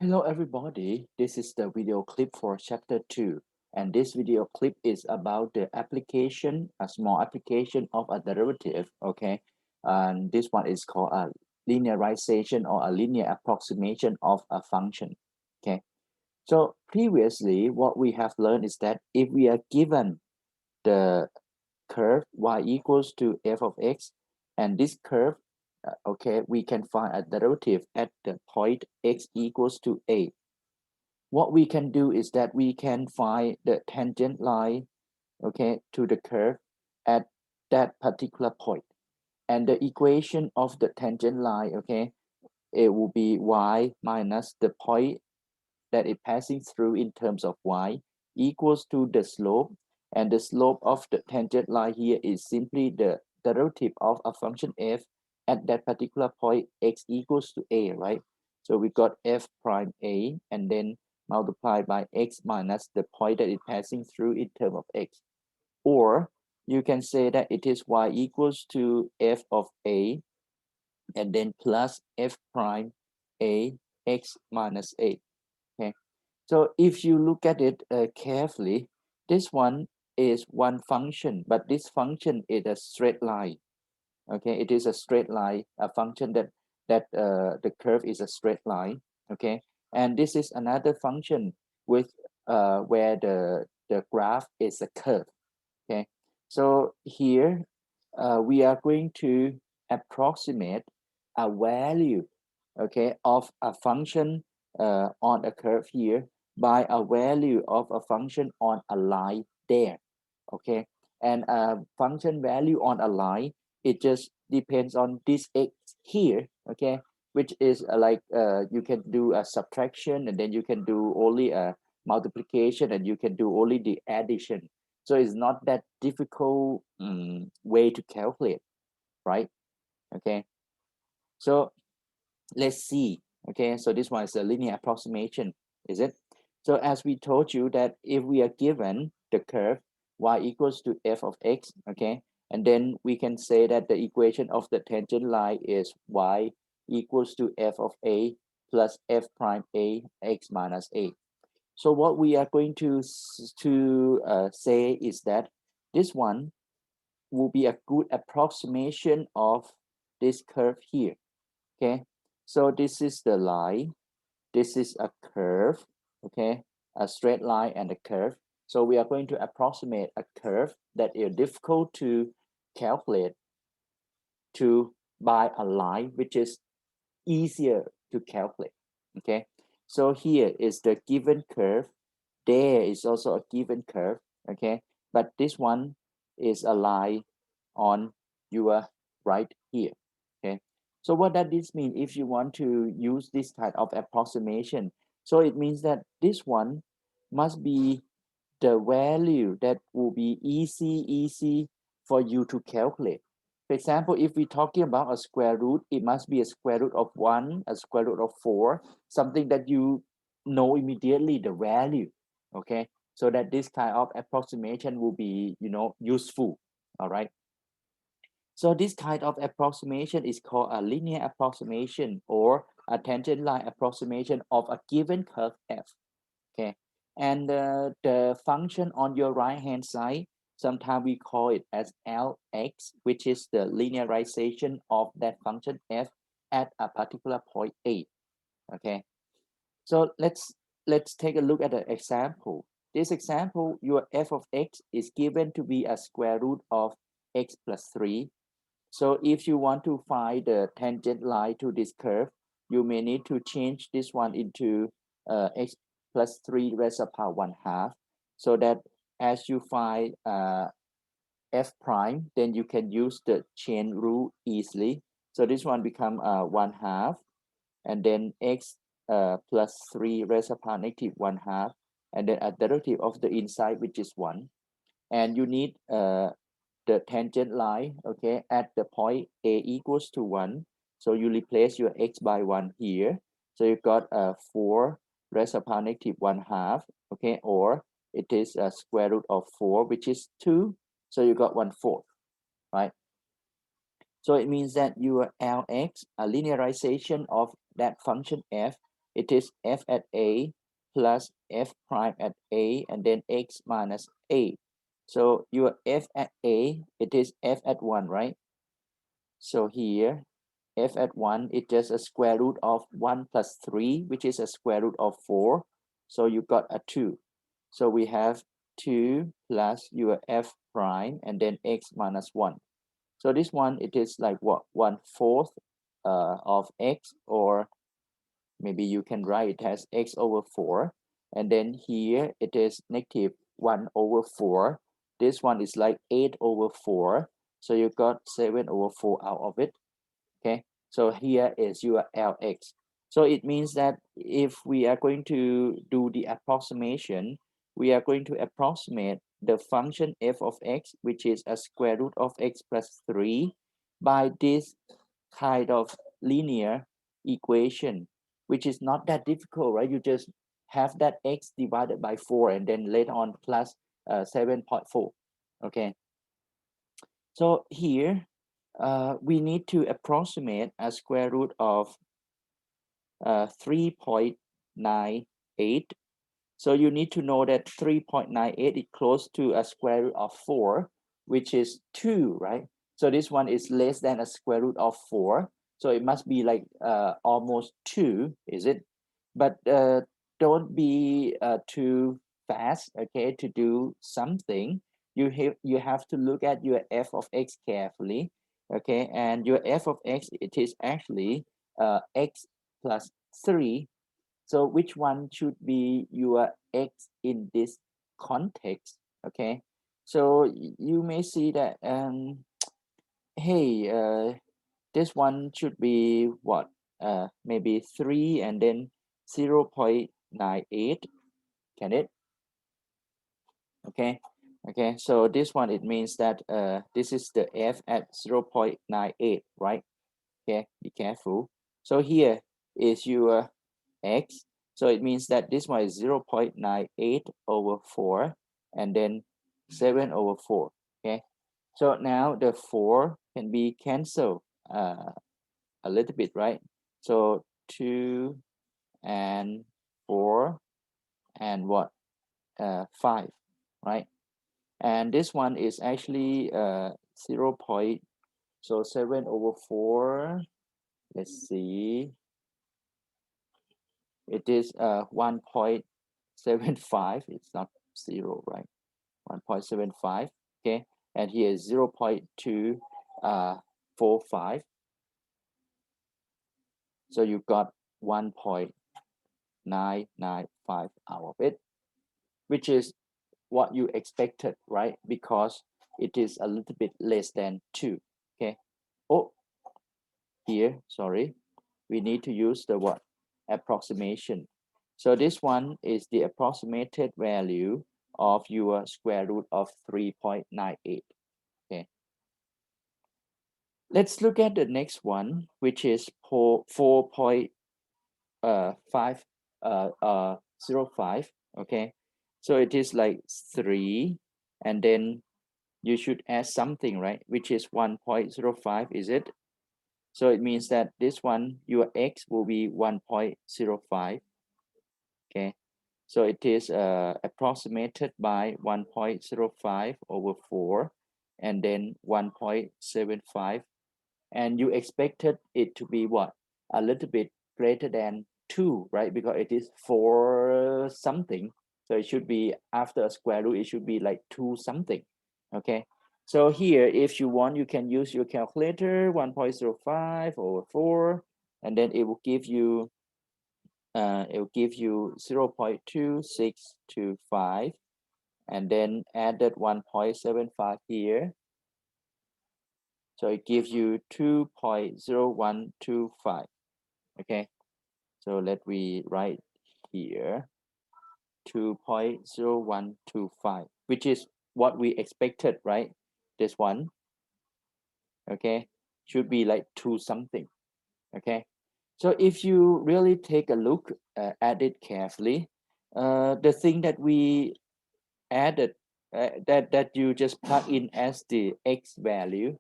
Hello everybody, this is the video clip for chapter 2 and this video clip is about the application, a small application of a derivative, okay? And this one is called a linearization or a linear approximation of a function, okay? So previously what we have learned is that if we are given the curve y equals to f of x and this curve, okay, we can find a derivative at the point x equals to a. What we can do is that we can find the tangent line, okay, to the curve at that particular point. And the equation of the tangent line, okay, it will be y minus the point that it passing through in terms of y equals to the slope. And the slope of the tangent line here is simply the derivative of a function f at that particular point x equals to a, right? So we got f prime a and then multiplied by x minus the point that it passing through in terms of x. Or you can say that it is y equals to f of a and then plus f prime a x minus a, okay? So if you look at it carefully, this one is one function, but this function is a straight line. Okay, it is a straight line, a function that the curve is a straight line. Okay, and this is another function with where the graph is a curve. Okay, so here we are going to approximate a value, okay, of a function on a curve here by a value of a function on a line there, okay? And a function value on a line, it just depends on this x here, okay? Which is you can do a subtraction and then you can do only a multiplication and you can do only the addition. So it's not that difficult way to calculate, right? Okay, so let's see. Okay, so this one is a linear approximation, is it? So as we told you that if we are given the curve y equals to f of x, okay, and then we can say that the equation of the tangent line is y equals to f of a plus f prime a x minus a. So what we are going to say is that this one will be a good approximation of this curve here, okay? So this is the line, this is a curve, okay? A straight line and a curve. So we are going to approximate a curve that is difficult to calculate to by a line which is easier to calculate, okay? So here is the given curve, there is also a given curve, okay? But this one is a line on your right here, okay? So what does this mean if you want to use this kind of approximation? So it means that this one must be the value that will be easy for you to calculate. For example, if we're talking about a square root, it must be a square root of 1, a square root of 4, something that you know immediately the value, okay? So that this kind of approximation will be, useful, all right? So this kind of approximation is called a linear approximation or a tangent line approximation of a given curve f, okay? And the function on your right hand side, sometimes we call it as Lx, which is the linearization of that function f at a particular point A, okay? So let's take a look at the example. This example, your f of x is given to be a square root of x plus 3. So if you want to find the tangent line to this curve, you may need to change this one into x plus 3 raised to the power 1/2, so that as you find f prime, then you can use the chain rule easily. So this one become 1/2, and then x plus 3 raised to the power negative 1/2, and then a derivative of the inside, which is 1. And you need the tangent line, okay, at the point a equals to 1. So you replace your x by 1 here. So you got 4 raised to the power negative 1/2, okay, or it is a square root of 4, which is 2. So you got 1/4, right? So it means that your Lx, a linearization of that function f, it is f at a plus f prime at a, and then x minus a. So your f at a, it is f at 1, right? So here, f at 1 is just a square root of 1 plus 3, which is a square root of 4. So you got a 2. So we have 2 plus your f prime and then x minus 1. So this one, it is like what, 1/4 of x, or maybe you can write it as x over 4. And then here it is negative 1 over 4. This one is like 8 over 4. So you got 7 over 4 out of it. Okay, so here is your Lx. So it means that if we are going to do the approximation, we are going to approximate the function f of x, which is a square root of x plus 3, by this kind of linear equation, which is not that difficult, right? You just have that x divided by 4 and then later on plus 7.4. Okay, so here we need to approximate a square root of 3.98. So you need to know that 3.98 is close to a square root of 4, which is 2, right? So this one is less than a square root of 4. So it must be like almost 2, is it? But don't be too fast, okay, to do something. You have to look at your f of x carefully, okay? And your f of x, it is actually x plus 3. So which one should be your x in this context? Okay, so you may see that hey, this one should be what, maybe 3 and then 0.98. Can it? Okay, okay, so this one, it means that this is the f at 0.98, right? Okay, be careful. So here is your x. So it means that this one is 0.98 over 4 and then 7 over 4. Okay, so now the 4 can be cancelled a little bit, right? So 2 and 4 and what? 5, right? And this one is actually 0. So 7 over 4, let's see, it is 1.75. It's not 0, right? 1.75. Okay, and here is 0.245. So you got 1.995 out of it, which is what you expected, right? Because it is a little bit less than 2. Okay, oh, here, sorry, we need to use the what? Approximation. So this one is the approximated value of your square root of 3.98. Okay, let's look at the next one, which is 4.505. Okay, so it is like 3, and then you should add something, right, which is 1.05, is it? So it means that this one, your x will be 1.05. Okay, so it is approximated by 1.05 over 4 and then 1.75, and you expected it to be what, a little bit greater than 2, right? Because it is 4 something, so it should be after a square root, it should be like 2 something. Okay, so here if you want, you can use your calculator. 1.05 over 4, and then it will give you 0.2625, and then added 1.75 here, so it gives you 2.0125. Okay, so let me write here 2.0125, which is what we expected, right? This one, okay, should be like 2 something. Okay, so if you really take a look at it carefully, the thing that we added, that you just plug in as the x value,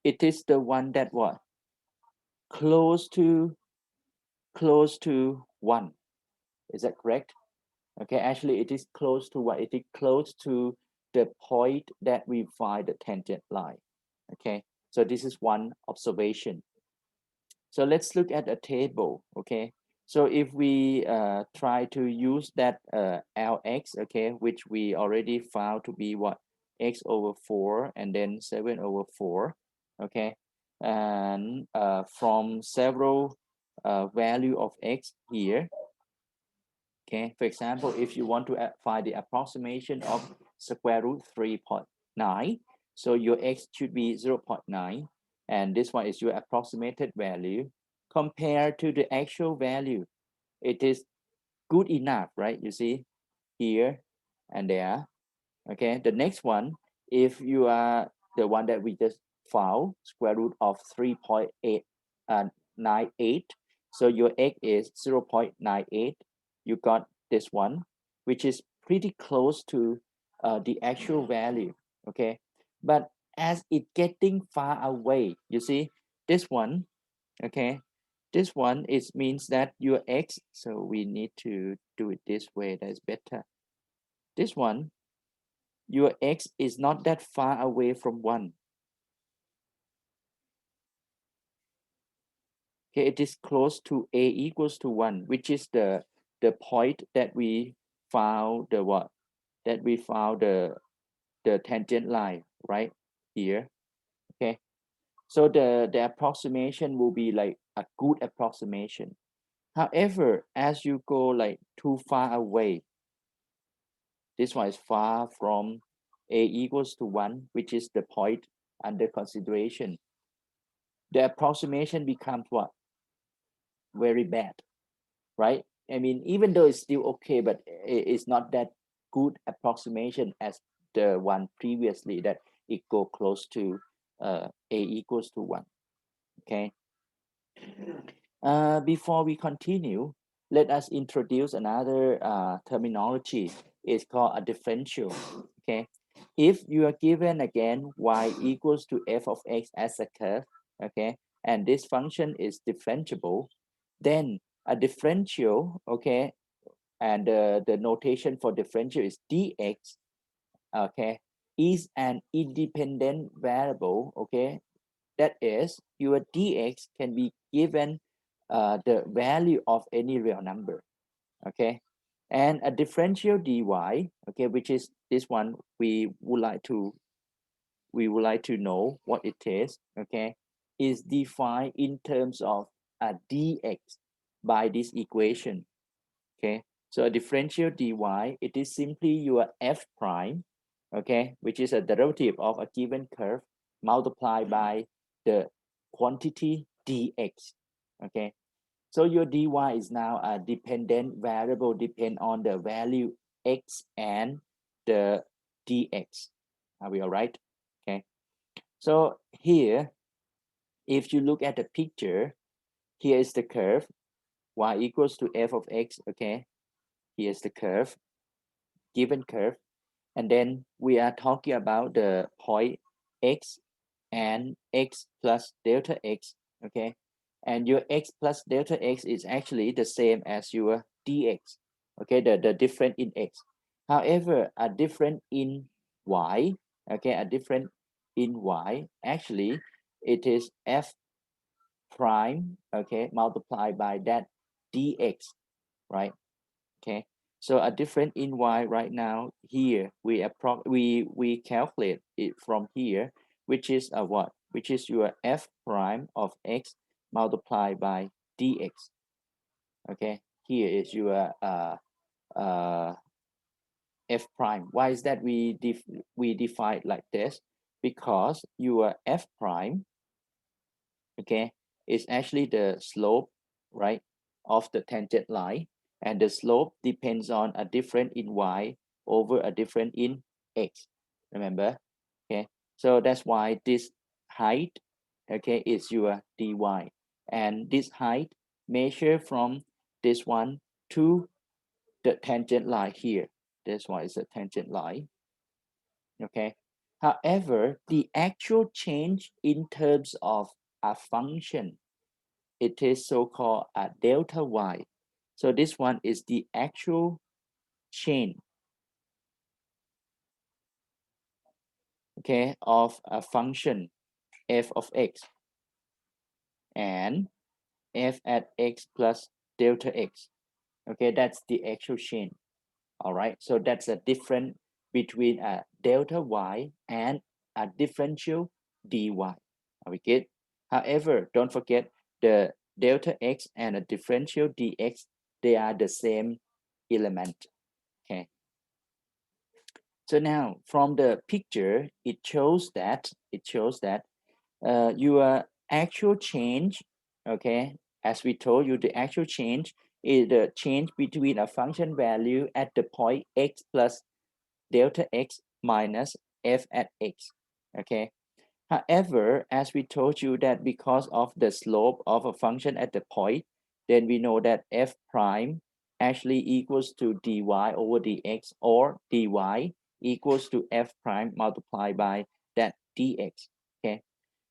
it is the one that what, close to 1, Is that correct? Okay, actually it is close to what? It is close to the point that we find the tangent line. Okay, so this is one observation. So let's look at a table. Okay, so if we try to use that Lx, okay, which we already found to be what? X over 4 and then 7 over 4. Okay, and from several value of x here. Okay, for example, if you want to find the approximation of square root 3.9, so your x should be 0.9, and this one is your approximated value. Compared to the actual value, it is good enough, right? You see here and there. Okay, the next one, if you are the one that we just found, square root of 3.898, so your x is 0.98, you got this one, which is pretty close to the actual value. Okay, but as it getting far away, you see this one. Okay, this one is means that your x, so we need to do it this way, that's better. This one, your x is not that far away from 1. Okay, it is close to a equals to 1, which is the point that we found the what? That we found the tangent line right here. Okay, so the approximation will be like a good approximation. However, as you go like too far away, this one is far from a equals to 1, which is the point under consideration. The approximation becomes what? Very bad, right? I mean, even though it's still okay, but it's not that good approximation as the one previously that it go close to a equals to 1. Okay. Before we continue, let us introduce another terminology. It's called a differential. Okay. If you are given again y equals to f of x as a curve, okay, and this function is differentiable, then a differential, okay, and the notation for differential is dx, okay, is an independent variable, okay. That is, your dx can be given the value of any real number, okay. And a differential dy, okay, which is this one, we would like to know what it is, okay, is defined in terms of a dx by this equation, okay. So a differential dy, it is simply your f prime, okay, which is a derivative of a given curve multiplied by the quantity dx, okay. So your dy is now a dependent variable, depend on the value x and the dx. Are we all right? Okay. So here, if you look at the picture, here is the curve, y equals to f of x, okay? Here's the curve, given curve. And then we are talking about the point x and x plus delta x, okay? And your x plus delta x is actually the same as your dx, okay? The difference in x. However, a difference in y, okay? A difference in y, actually, it is f prime, okay, multiplied by that dx, right? Okay, so a difference in y right now here we calculate it from here, which is a what? Which is your f prime of x multiplied by dx. Okay, here is your uh, f prime. Why is that we define like this? Because your f prime, okay, is actually the slope, right, of the tangent line, and the slope depends on a difference in y over a difference in x, remember? Okay, so that's why this height, okay, is your dy, and this height measure from this one to the tangent line here. This one is a tangent line, okay. However, the actual change in terms of a function, it is so-called a delta y. So this one is the actual change, okay, of a function f of x and f at x plus delta x. Okay, that's the actual change. All right, so that's a difference between a delta y and a differential dy. Are we good? However, don't forget the delta x and a differential dx, they are the same element. Okay, so now from the picture, it shows that your actual change, okay, as we told you, the actual change is the change between a function value at the point x plus delta x minus f at x. Okay, however, as we told you that because of the slope of a function at the point, then we know that f prime actually equals to dy over dx, or dy equals to f prime multiplied by that dx. Okay,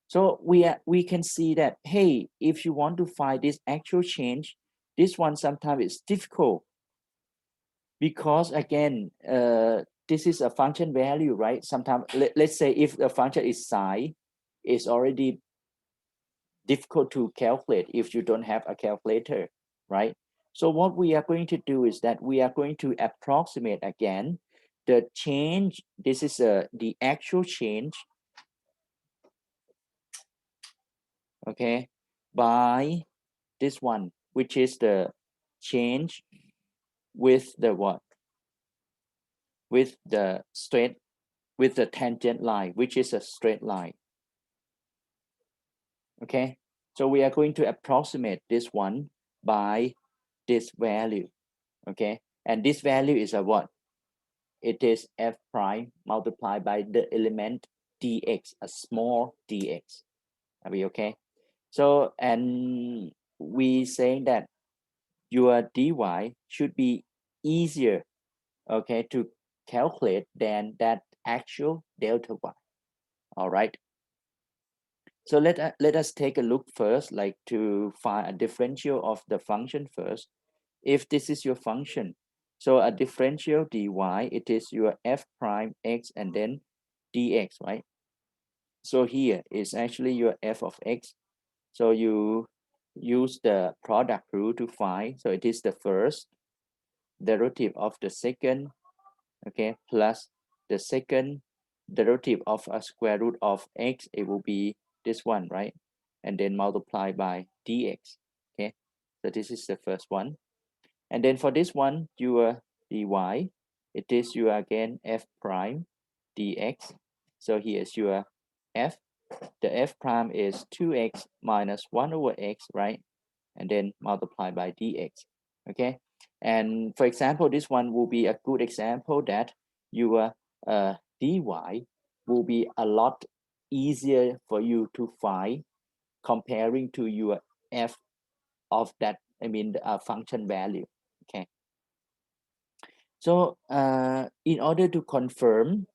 so we can see that, hey, if you want to find this actual change, this one sometimes is difficult because again, this is a function value, right? Sometimes let's say if the function is psi, it's already difficult to calculate if you don't have a calculator, right? So what we are going to do is that we are going to approximate again the change. This is the actual change, okay, by this one, which is the change with the what? With the straight, with the tangent line, which is a straight line. Okay, so we are going to approximate this one by this value. Okay, and this value is a what? It is f prime multiplied by the element dx, a small dx. Are we okay? So, and we saying that your dy should be easier, okay, to calculate than that actual delta y. All right, so let us take a look first, like to find a differential of the function first. If this is your function, so a differential dy, it is your f prime x and then dx, right? So here is actually your f of x, so you use the product rule to find, so it is the first derivative of the second, okay, plus the second derivative of a square root of x, it will be this one, right? And then multiply by dx. Okay, so this is the first one. And then for this one, your dy, it is your again f prime dx. So here's your f. The f prime is 2x minus 1 over x, right? And then multiply by dx. Okay, and for example, this one will be a good example that your dy will be a lot easier for you to find comparing to your f of that, I mean the function value. Okay, so in order to confirm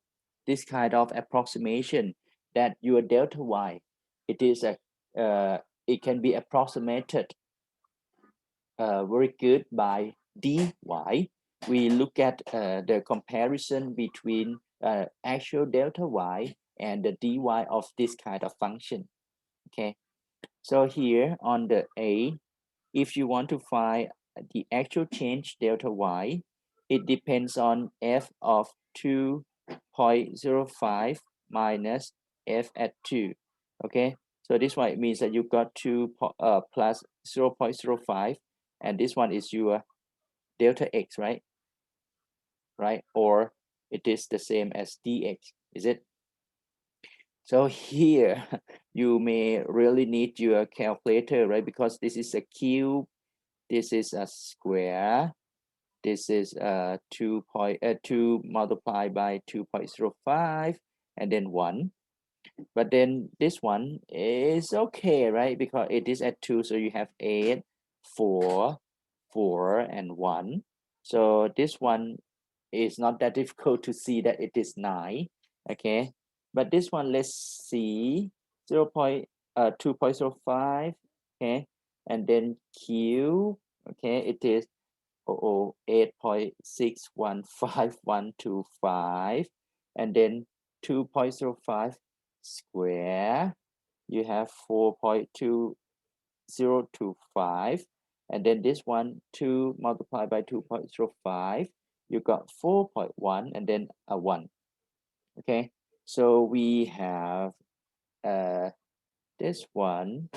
this kind of approximation that your delta y, it is a it can be approximated very good by dy. We look at the comparison between actual delta y and the dy of this kind of function. Okay, so here on the A, if you want to find the actual change delta y, it depends on f of 2.05 minus f at 2. Okay, so this one, it means that you got 2 plus 0.05, and this one is your delta x, right? Right, or it is the same as dx, is it? So here you may really need your calculator, right? Because this is a cube, this is a square, this is 2 multiplied by 2.05 and then 1. But then this one is okay, right? Because it is at 2, so you have 8, 4, 4 and 1. So this one is not that difficult to see that it is 9. Okay, but this one, let's see, 2.05. Okay, and then q, okay, it is 8.6151125, and then 2.05 square, you have 4.2025, and then this one 2 multiplied by 2.05, you got 4.1 and then a 1. Okay, so we have this one,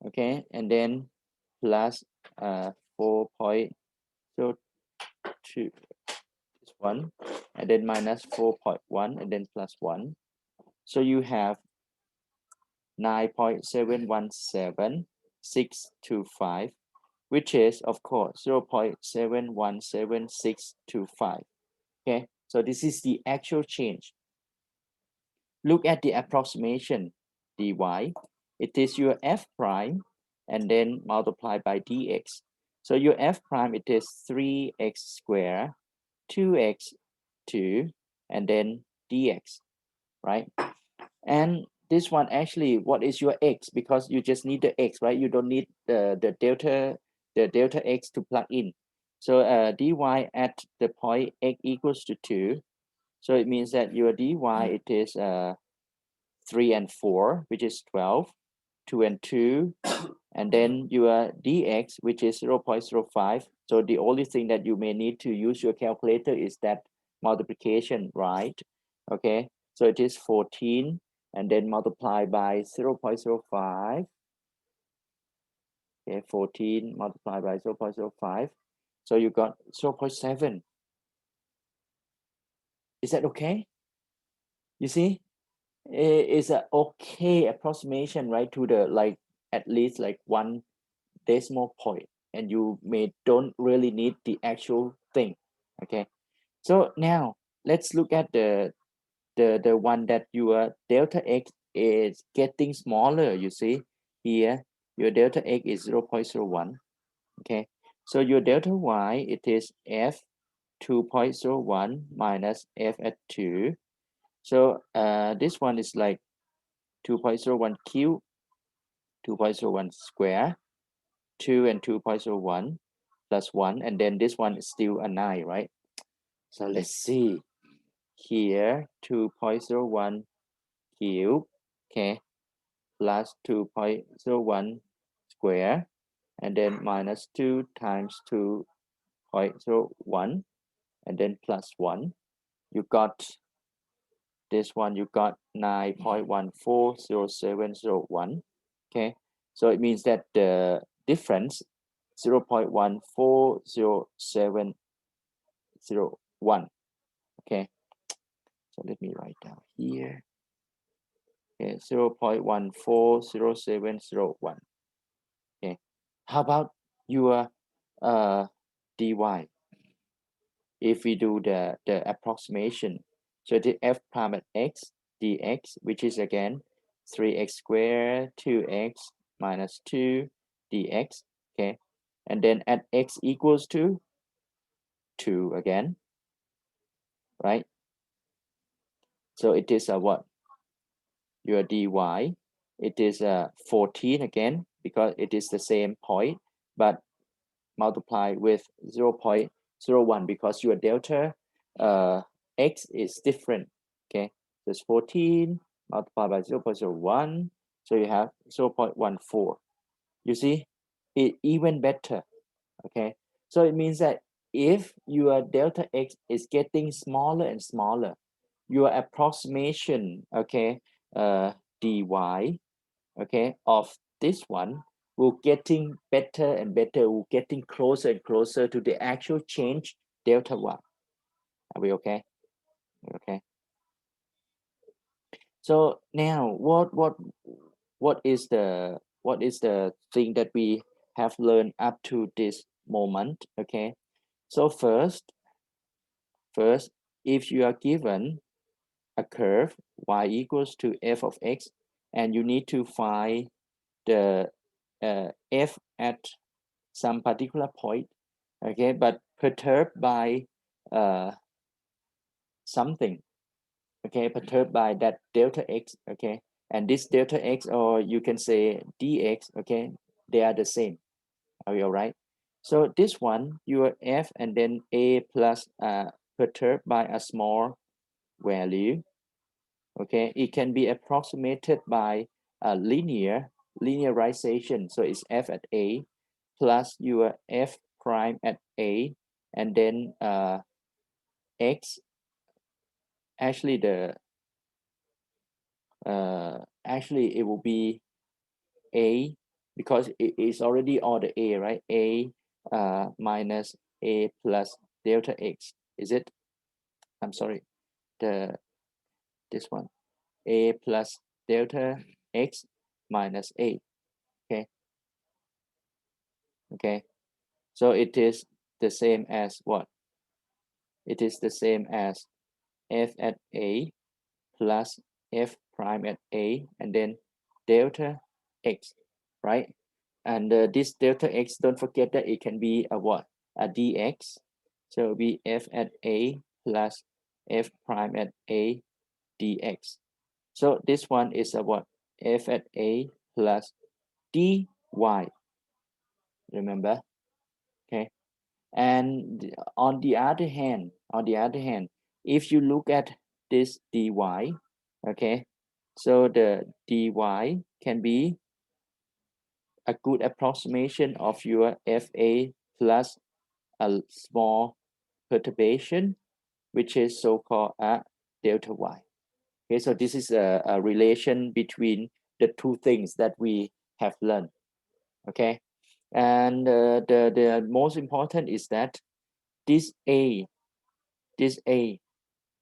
okay, and then plus 4.02, this one, and then minus 4.1 and then plus 1. So you have 9.717625, which is of course 0.717625. Okay, so this is the actual change. Look at the approximation dy. It is your f prime and then multiplied by dx. So your f prime, it is 3x squared, 2x 2, and then dx, right? And this one actually, what is your x? Because you just need the x, right? You don't need the delta x to plug in. So dy at the point x equals to 2. So it means that your dy, it is 3 and 4, which is 12, 2 and 2, and then your dx, which is 0.05. So the only thing that you may need to use your calculator is that multiplication, right? Okay, so it is 14, and then multiply by 0.05. Okay, 14 multiplied by 0.05. So you got 0.7. Is that okay? You see, it's an okay approximation, right, to the like at least like 1 decimal point, and you may don't really need the actual thing. Okay, so now let's look at the one that your delta x is getting smaller. You see here your delta x is 0.01. Okay, so your delta y, it is f 2.01 minus f at 2. So this one is like 2.01 cube, 2.01 square, 2 and 2.01 plus 1, and then this one is still a 9, right? So let's see here, 2.01 cube, okay, plus 2.01 square, and then minus 2 times 2.01, and then plus 1. You got this one, you got 9.140701. Okay, so it means that the difference 0.1400701. Okay, so let me write down here. Okay, 0.1400701. Okay, how about your dy? If we do the approximation, so the f prime at x dx, which is again 3x squared 2x minus 2 dx. Okay, and then at x equals to 2 again, right? So it is a what? Your dy, it is a 14 again, because it is the same point, but multiply with 0.01 because your delta x is different. Okay, so it's 14 multiplied by 0.01, so you have 0.14. You see, it even better. Okay, so it means that if your delta x is getting smaller and smaller, your approximation, okay, dy, okay, of this one will getting better and better, will getting closer and closer to the actual change delta y. Are we okay? Okay. So now what is the thing that we have learned up to this moment? Okay. So first, if you are given a curve y equals to f of x, and you need to find the f at some particular point, okay, but perturbed by something, okay, perturbed by that delta x, okay, and this delta x, or you can say dx, okay, they are the same. Are you all right? So this one, your f and then a plus perturbed by a small value. Okay, it can be approximated by a linearization. So it's f at a plus your f prime at a, and then x. Actually, actually it will be a, because it is already all the a, right? A minus a plus delta x. Is it? I'm sorry. This one, a plus delta x minus a. Okay, so it is the same as what? It is the same as f at a plus f prime at a, and then delta x, right? And this delta x, don't forget that it can be a what? A dx. So it'll be f at a plus f prime at a dx. So this one is a what? F at a plus dy. Remember? Okay. And on the other hand, if you look at this dy, okay, so the dy can be a good approximation of your fa plus a small perturbation, which is so-called a delta y. Okay, so this is a relation between the two things that we have learned. Okay, and the most important is that this a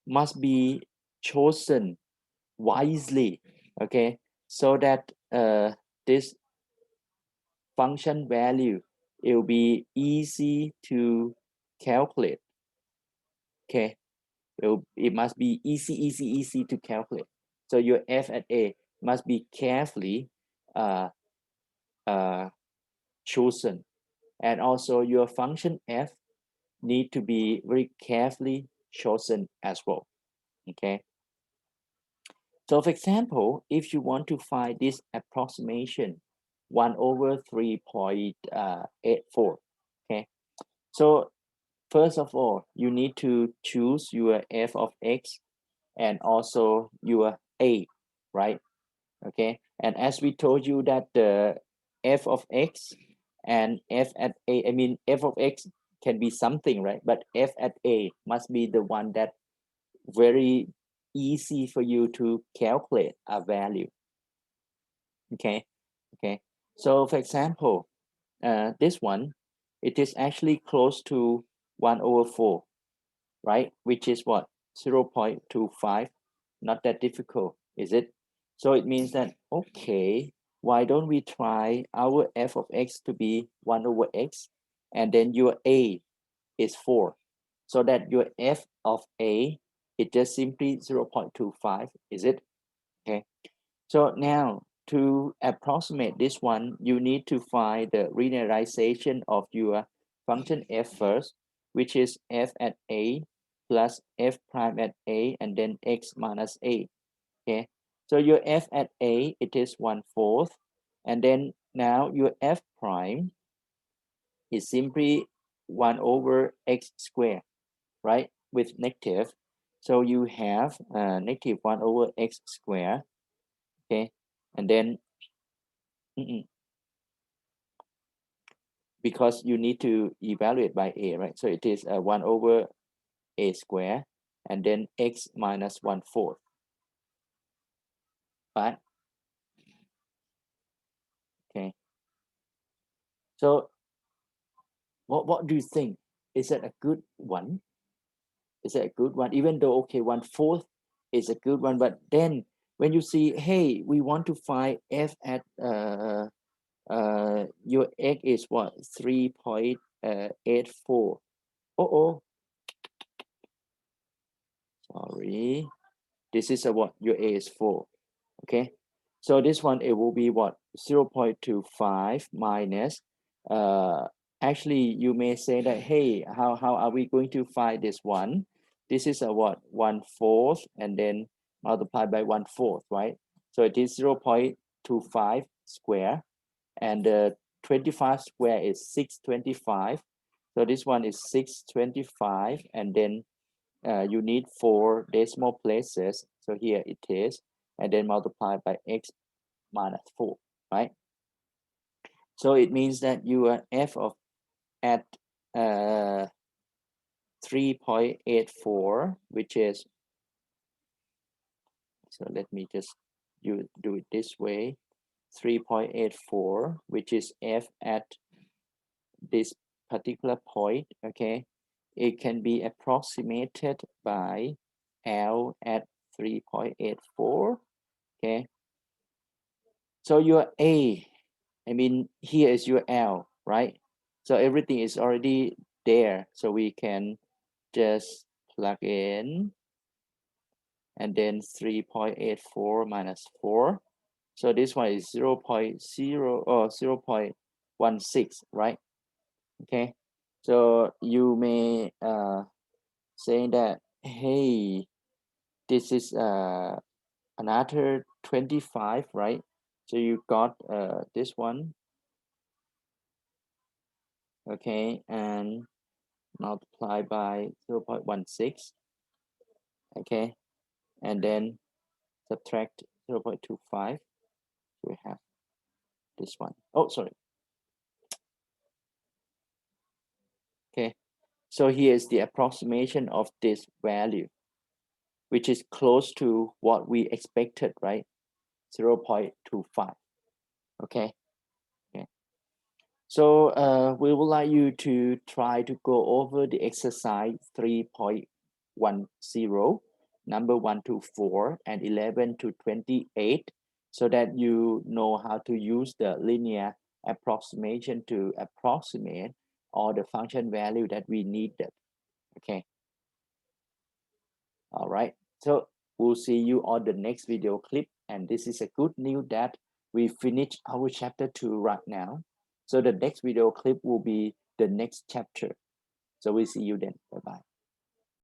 must be chosen wisely. Okay, so that this function value, it will be easy to calculate. Okay, it must be easy to calculate. So your f at a must be carefully uh, chosen, and also your function f need to be very carefully chosen as well. Okay, so for example, if you want to find this approximation 1 over 3.84, okay, so first of all, you need to choose your f of x and also your a, right? Okay, and as we told you that the f of x and f at a, I mean f of x can be something, right? But f at a must be the one that very easy for you to calculate a value. Okay, so for example, this one, it is actually close to 1 over 4, right? Which is what? 0.25. Not that difficult, is it? So it means that, okay, why don't we try our f of x to be 1 over x, and then your a is 4, so that your f of a is just simply 0.25, is it? Okay, so now to approximate this one, you need to find the linearization of your function f first, which is f at a plus f prime at a, and then x minus a. Okay, so your f at a, it is 1/4, and then now your f prime is simply 1 over x squared, right, with negative. So you have negative 1 over x squared. Okay, and then because you need to evaluate by a, right? So it is 1 over a square, and then x minus 1/4, right? Okay, so what do you think? Is it a good one? Is it a good one? Even though, okay, 1/4 is a good one, but then when you see, hey, we want to find f at your x is what? 3.84. Oh, sorry, this is a what? Your a is 4. Okay, so this one, it will be what? 0.25 minus actually you may say that, hey, how are we going to find this one? This is a what? 1/4, and then multiplied by 1/4, right? So it is 0.25 square, and 25 square is 625. So this one is 625, and then you need 4 decimal places. So here it is, and then multiply by x minus 4, right? So it means that your f of at 3.84, which is, so let me just do it this way, 3.84, which is f at this particular point, okay, it can be approximated by L at 3.84, okay. So your A, I mean, here is your L, right? So everything is already there. So we can just plug in, and then 3.84 minus 4. So this one is 0 0.0 or 0.16, right? Okay. So you may say that, hey, this is another 25, right? So you got this one, okay, and multiply by 0.16, okay, and then subtract 0.25. We have this one. Oh, sorry. Okay, so here is the approximation of this value, which is close to what we expected, right? 0.25. Okay. Okay. So we would like you to try to go over the exercise 3.10, number 1 to 4 and 11 to 28, so that you know how to use the linear approximation to approximate all the function value that we needed. Okay. All right. So we'll see you on the next video clip. And this is a good news that we finished our chapter 2 right now. So the next video clip will be the next chapter. So we'll see you then. Bye-bye.